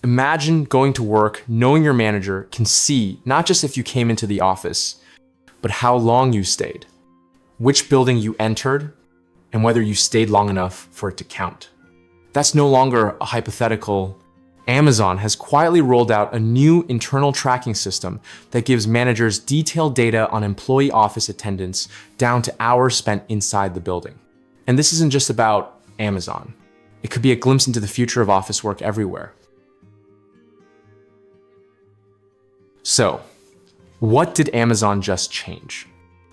Imagine going to work knowing your manager can see not just if you came into the office, but how long you stayed, which building you entered, and whether you stayed long enough for it to count. That's no longer a hypothetical. Amazon has quietly rolled out a new internal tracking system that gives managers detailed data on employee office attendance down to hours spent inside the building. And this isn't just about Amazon. It could be a glimpse into the future of office work everywhere. So, what did Amazon just change?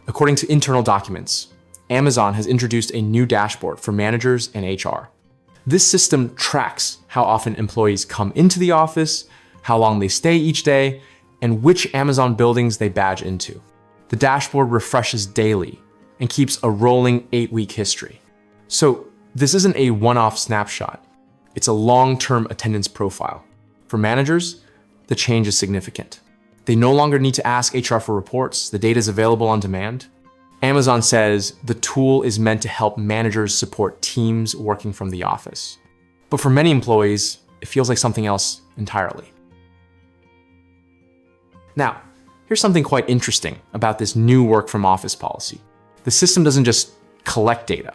According to internal documents, Amazon has introduced a new dashboard for managers and HR. This system tracks how often employees come into the office, how long they stay each day, and which Amazon buildings they badge into. The dashboard refreshes daily and keeps a rolling 8-week history. So this isn't a one-off snapshot. It's a long-term attendance profile. For managers, the change is significant. They no longer need to ask HR for reports. The data is available on demand. Amazon says the tool is meant to help managers support teams working from the office. But for many employees, it feels like something else entirely. Now, here's something quite interesting about this new work from office policy. The system doesn't just collect data.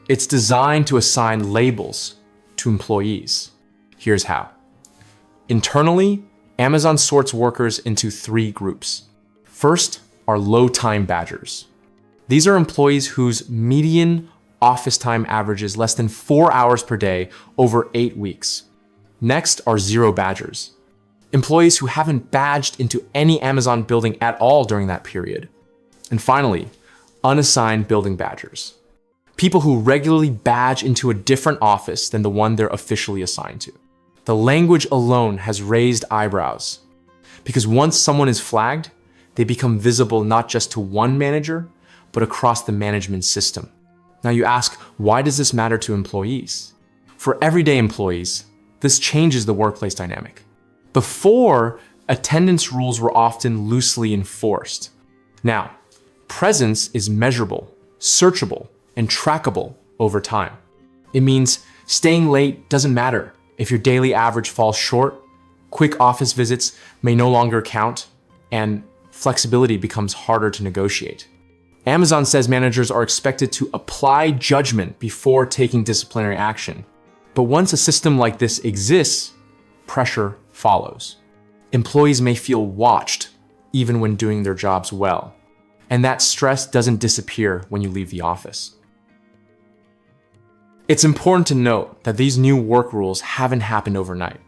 It's designed to assign labels to employees. Here's how. Internally, Amazon sorts workers into 3 groups. First are low-time badgers. These are employees whose median office time averages less than 4 hours per day over 8 weeks. Next are zero badgers. Employees who haven't badged into any Amazon building at all during that period. And finally, unassigned building badgers. People who regularly badge into a different office than the one they're officially assigned to. The language alone has raised eyebrows, because once someone is flagged, they become visible not just to one manager, but across the management system. Now you ask, why does this matter to employees? For everyday employees, this changes the workplace dynamic. Before, attendance rules were often loosely enforced. Now, presence is measurable, searchable, and trackable over time. It means staying late doesn't matter. If your daily average falls short, quick office visits may no longer count, and flexibility becomes harder to negotiate. Amazon says managers are expected to apply judgment before taking disciplinary action. But once a system like this exists, pressure follows. Employees may feel watched even when doing their jobs well. And that stress doesn't disappear when you leave the office. It's important to note that these new work rules haven't happened overnight.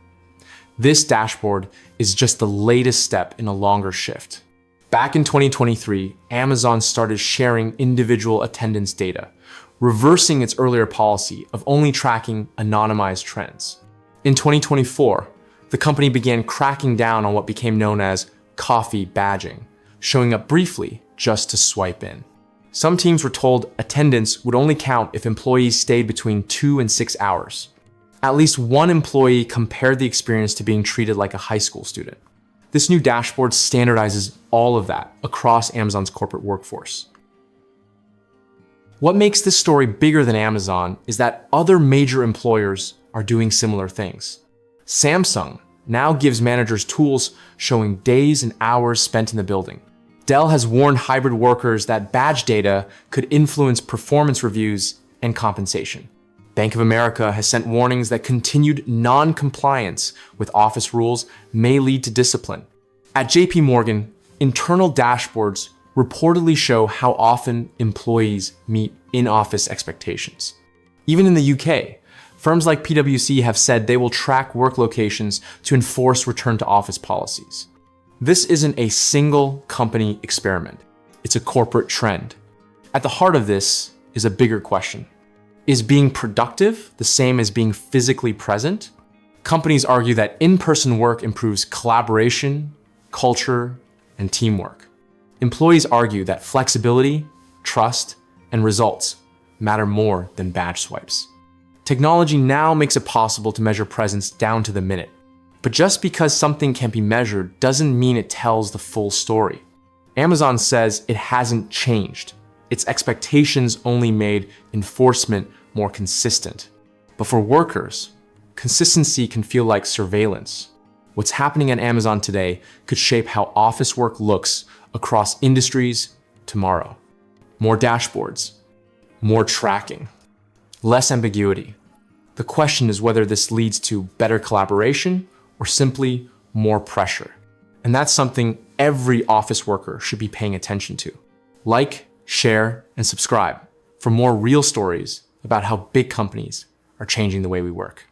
This dashboard is just the latest step in a longer shift. Back in 2023, Amazon started sharing individual attendance data, reversing its earlier policy of only tracking anonymized trends. In 2024, the company began cracking down on what became known as coffee badging, showing up briefly just to swipe in. Some teams were told attendance would only count if employees stayed between 2 and 6 hours. At least one employee compared the experience to being treated like a high school student. This new dashboard standardizes all of that across Amazon's corporate workforce. What makes this story bigger than Amazon is that other major employers are doing similar things. Samsung now gives managers tools showing days and hours spent in the building. Dell has warned hybrid workers that badge data could influence performance reviews and compensation. Bank of America has sent warnings that continued non-compliance with office rules may lead to discipline. At JP Morgan, internal dashboards reportedly show how often employees meet in-office expectations. Even in the UK, firms like PwC have said they will track work locations to enforce return to office policies. This isn't a single company experiment. It's a corporate trend. At the heart of this is a bigger question. Is being productive the same as being physically present? Companies argue that in-person work improves collaboration, culture, and teamwork. Employees argue that flexibility, trust, and results matter more than badge swipes. Technology now makes it possible to measure presence down to the minute. But just because something can be measured doesn't mean it tells the full story. Amazon says it hasn't changed. Its expectations only made enforcement more consistent. But for workers, Consistency can feel like surveillance. What's happening at Amazon today could shape how office work looks across industries tomorrow. More dashboards, more tracking, less ambiguity. The question is whether this leads to better collaboration or simply more pressure. And that's something every office worker should be paying attention to. Like, share, and subscribe for more real stories about how big companies are changing the way we work.